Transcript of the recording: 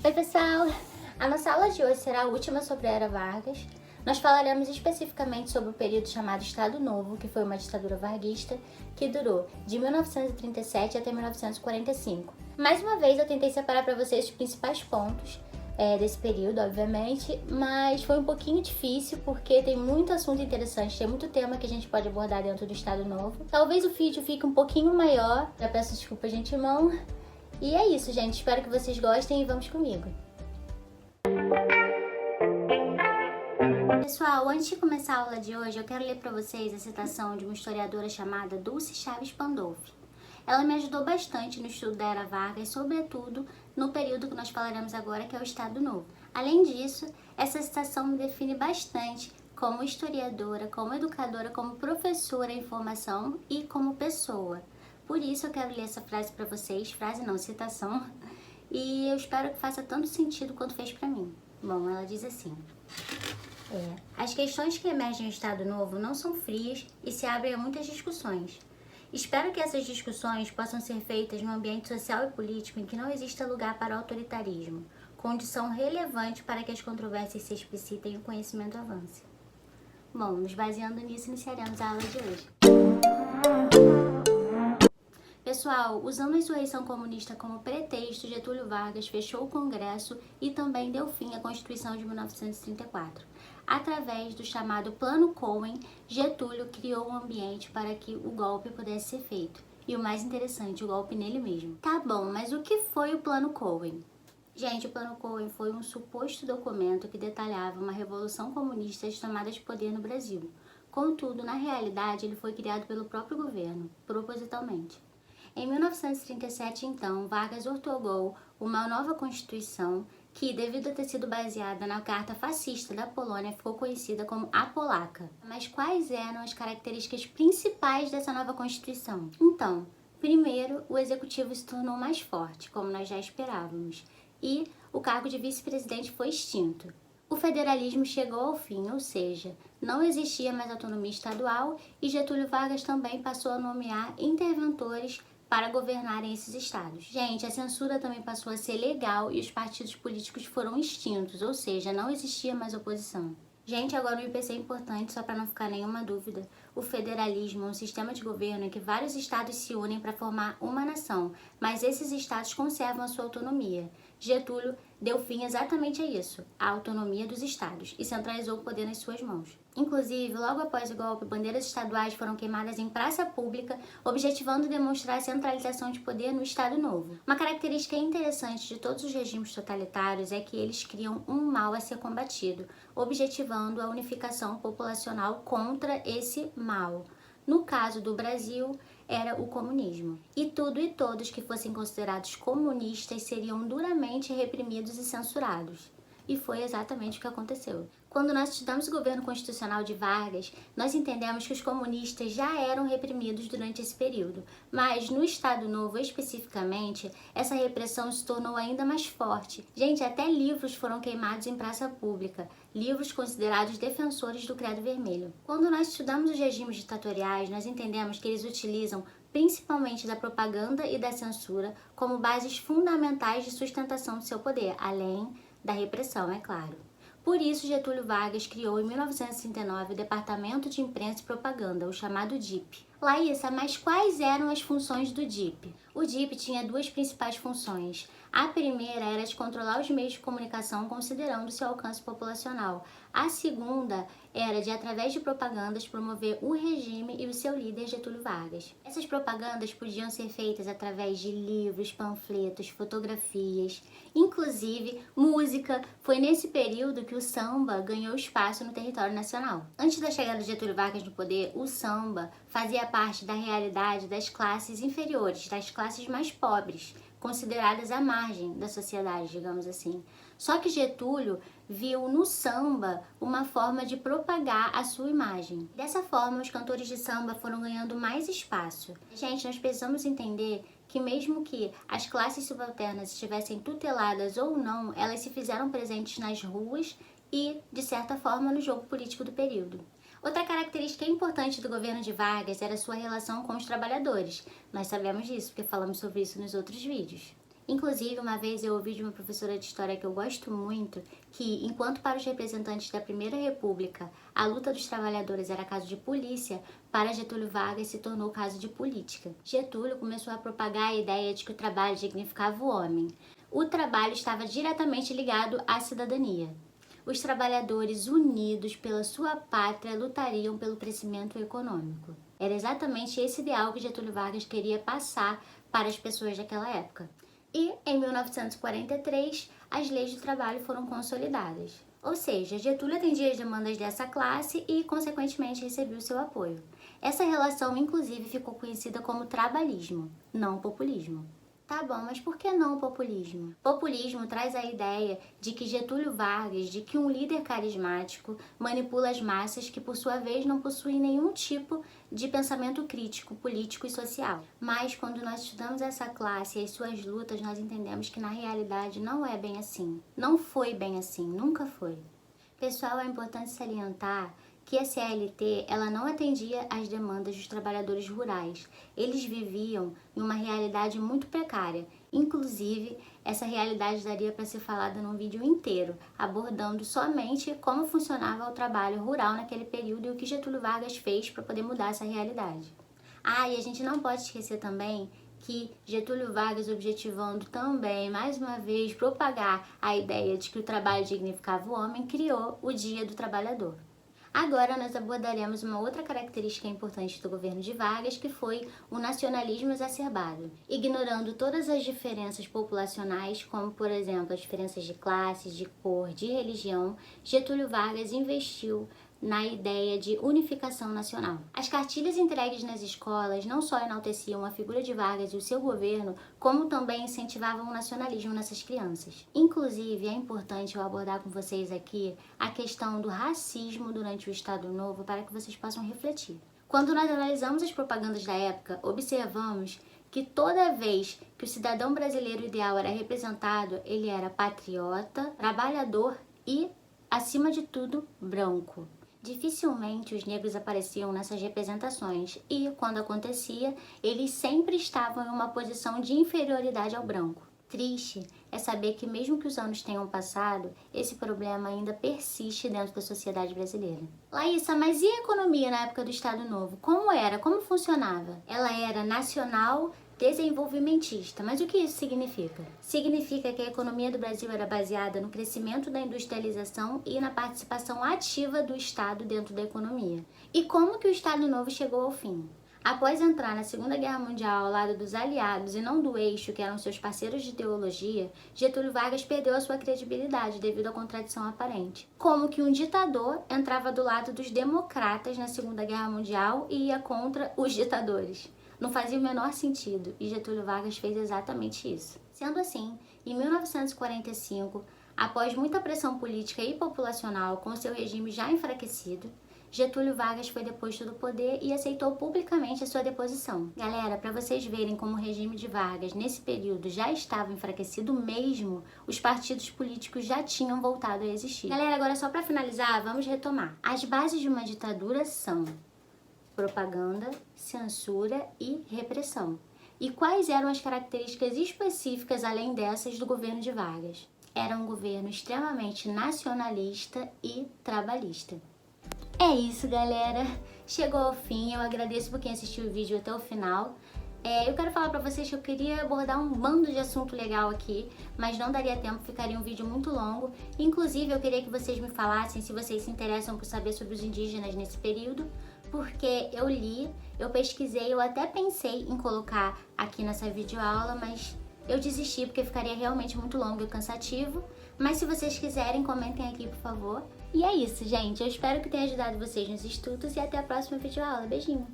Oi pessoal! A nossa aula de hoje será a última sobre a Era Vargas. Nós falaremos especificamente sobre o período chamado Estado Novo, que foi uma ditadura varguista que durou de 1937 até 1945. Mais uma vez eu tentei separar para vocês os principais pontos desse período, obviamente, mas foi um pouquinho difícil porque tem muito assunto interessante, tem muito tema que a gente pode abordar dentro do Estado Novo. Talvez o vídeo fique um pouquinho maior, já peço desculpas de antemão. E é isso, gente. Espero que vocês gostem e vamos comigo. Pessoal, antes de começar a aula de hoje, eu quero ler para vocês a citação de uma historiadora chamada Dulce Chaves Pandolfi. Ela me ajudou bastante no estudo da Era Vargas, sobretudo no período que nós falaremos agora, que é o Estado Novo. Além disso, essa citação me define bastante como historiadora, como educadora, como professora em formação e como pessoa. Por isso eu quero ler essa frase para vocês, frase não, citação, e eu espero que faça tanto sentido quanto fez para mim. Bom, ela diz assim: as questões que emergem no Estado Novo não são frias e se abrem a muitas discussões. Espero que essas discussões possam ser feitas num ambiente social e político em que não exista lugar para o autoritarismo, condição relevante para que as controvérsias se explicitem e o conhecimento avance. Bom, nos baseando nisso, iniciaremos a aula de hoje. Pessoal, usando a insurreição comunista como pretexto, Getúlio Vargas fechou o Congresso e também deu fim à Constituição de 1934. Através do chamado Plano Cohen, Getúlio criou um ambiente para que o golpe pudesse ser feito. E o mais interessante, o golpe nele mesmo. Tá bom, mas o que foi o Plano Cohen? Gente, o Plano Cohen foi um suposto documento que detalhava uma revolução comunista de tomada de poder no Brasil. Contudo, na realidade, ele foi criado pelo próprio governo, propositalmente. Em 1937, então, Vargas outorgou uma nova Constituição que, devido a ter sido baseada na Carta Fascista da Polônia, ficou conhecida como a Polaca. Mas quais eram as características principais dessa nova Constituição? Então, primeiro, o Executivo se tornou mais forte, como nós já esperávamos, e o cargo de vice-presidente foi extinto. O federalismo chegou ao fim, ou seja, não existia mais autonomia estadual e Getúlio Vargas também passou a nomear interventores para governarem esses estados. Gente, a censura também passou a ser legal e os partidos políticos foram extintos, ou seja, não existia mais oposição. Gente, agora um IPC importante, só para não ficar nenhuma dúvida. O federalismo é um sistema de governo em que vários estados se unem para formar uma nação, mas esses estados conservam a sua autonomia. Getúlio deu fim exatamente a isso, a autonomia dos estados, e centralizou o poder nas suas mãos. Inclusive, logo após o golpe, bandeiras estaduais foram queimadas em praça pública, objetivando demonstrar a centralização de poder no Estado Novo. Uma característica interessante de todos os regimes totalitários é que eles criam um mal a ser combatido, objetivando a unificação populacional contra esse mal. No caso do Brasil, era o comunismo. E tudo e todos que fossem considerados comunistas seriam duramente reprimidos e censurados. E foi exatamente o que aconteceu. Quando nós estudamos o governo constitucional de Vargas, nós entendemos que os comunistas já eram reprimidos durante esse período, mas no Estado Novo especificamente, essa repressão se tornou ainda mais forte. Gente, até livros foram queimados em praça pública, livros considerados defensores do Credo Vermelho. Quando nós estudamos os regimes ditatoriais, nós entendemos que eles utilizam principalmente da propaganda e da censura como bases fundamentais de sustentação do seu poder, além da repressão, é claro. Por isso, Getúlio Vargas criou em 1939 o Departamento de Imprensa e Propaganda, o chamado DIP. Laísa, mas quais eram as funções do DIP? O DIP tinha duas principais funções. A primeira era de controlar os meios de comunicação considerando seu alcance populacional. A segunda era de, através de propagandas, promover o regime e o seu líder Getúlio Vargas. Essas propagandas podiam ser feitas através de livros, panfletos, fotografias, inclusive música. Foi nesse período que o samba ganhou espaço no território nacional. Antes da chegada de Getúlio Vargas no poder, o samba fazia parte da realidade das classes inferiores, das classes mais pobres, consideradas à margem da sociedade, digamos assim. Só que Getúlio viu no samba uma forma de propagar a sua imagem. Dessa forma, os cantores de samba foram ganhando mais espaço. Gente, nós precisamos entender que mesmo que as classes subalternas estivessem tuteladas ou não, elas se fizeram presentes nas ruas e, de certa forma, no jogo político do período. Outra característica importante do governo de Vargas era sua relação com os trabalhadores. Nós sabemos disso porque falamos sobre isso nos outros vídeos. Inclusive, uma vez eu ouvi de uma professora de história que eu gosto muito, que enquanto para os representantes da Primeira República a luta dos trabalhadores era caso de polícia, para Getúlio Vargas se tornou caso de política. Getúlio começou a propagar a ideia de que o trabalho dignificava o homem. O trabalho estava diretamente ligado à cidadania. Os trabalhadores unidos pela sua pátria lutariam pelo crescimento econômico. Era exatamente esse ideal que Getúlio Vargas queria passar para as pessoas daquela época. E, em 1943, as leis do trabalho foram consolidadas. Ou seja, Getúlio atendia as demandas dessa classe e, consequentemente, recebeu o seu apoio. Essa relação, inclusive, ficou conhecida como trabalhismo, não populismo. Tá bom, mas por que não o populismo? Populismo traz a ideia de que Getúlio Vargas, de que um líder carismático manipula as massas que, por sua vez, não possuem nenhum tipo de pensamento crítico, político e social. Mas, quando nós estudamos essa classe e as suas lutas, nós entendemos que, na realidade, não é bem assim. Não foi bem assim, nunca foi. Pessoal, é importante salientar que a CLT ela não atendia às demandas dos trabalhadores rurais. Eles viviam em uma realidade muito precária. Inclusive, essa realidade daria para ser falada num vídeo inteiro, abordando somente como funcionava o trabalho rural naquele período e o que Getúlio Vargas fez para poder mudar essa realidade. E a gente não pode esquecer também que Getúlio Vargas, objetivando também, mais uma vez, propagar a ideia de que o trabalho dignificava o homem, criou o Dia do Trabalhador. Agora nós abordaremos uma outra característica importante do governo de Vargas, que foi o nacionalismo exacerbado. Ignorando todas as diferenças populacionais, como por exemplo as diferenças de classe, de cor, de religião, Getúlio Vargas investiu na ideia de unificação nacional. As cartilhas entregues nas escolas não só enalteciam a figura de Vargas e o seu governo, como também incentivavam o nacionalismo nessas crianças. Inclusive, é importante eu abordar com vocês aqui a questão do racismo durante o Estado Novo para que vocês possam refletir. Quando nós analisamos as propagandas da época, observamos que toda vez que o cidadão brasileiro ideal era representado, ele era patriota, trabalhador e, acima de tudo, branco. Dificilmente os negros apareciam nessas representações e, quando acontecia, eles sempre estavam em uma posição de inferioridade ao branco. Triste é saber que, mesmo que os anos tenham passado, esse problema ainda persiste dentro da sociedade brasileira. Laísa, mas e a economia na época do Estado Novo? Como era? Como funcionava? Ela era nacional, desenvolvimentista. Mas o que isso significa? Significa que a economia do Brasil era baseada no crescimento da industrialização e na participação ativa do Estado dentro da economia. E como que o Estado Novo chegou ao fim? Após entrar na Segunda Guerra Mundial ao lado dos aliados e não do eixo, que eram seus parceiros de ideologia, Getúlio Vargas perdeu a sua credibilidade devido à contradição aparente. Como que um ditador entrava do lado dos democratas na Segunda Guerra Mundial e ia contra os ditadores? Não fazia o menor sentido, e Getúlio Vargas fez exatamente isso. Sendo assim, em 1945, após muita pressão política e populacional com seu regime já enfraquecido, Getúlio Vargas foi deposto do poder e aceitou publicamente a sua deposição. Galera, para vocês verem como o regime de Vargas nesse período já estava enfraquecido mesmo, os partidos políticos já tinham voltado a existir. Galera, agora só para finalizar, vamos retomar. As bases de uma ditadura são propaganda, censura e repressão. E quais eram as características específicas além dessas do governo de Vargas? Era um governo extremamente nacionalista e trabalhista. É isso, galera. Chegou ao fim. Eu agradeço por quem assistiu o vídeo até o final. Eu quero falar pra vocês que eu queria abordar um bando de assunto legal aqui, mas não daria tempo, ficaria um vídeo muito longo. Inclusive, eu queria que vocês me falassem se vocês se interessam por saber sobre os indígenas nesse período, porque eu li, eu pesquisei, eu até pensei em colocar aqui nessa videoaula, mas eu desisti porque ficaria realmente muito longo e cansativo. Mas se vocês quiserem, comentem aqui, por favor. E é isso, gente. Eu espero que tenha ajudado vocês nos estudos e até a próxima videoaula. Beijinho!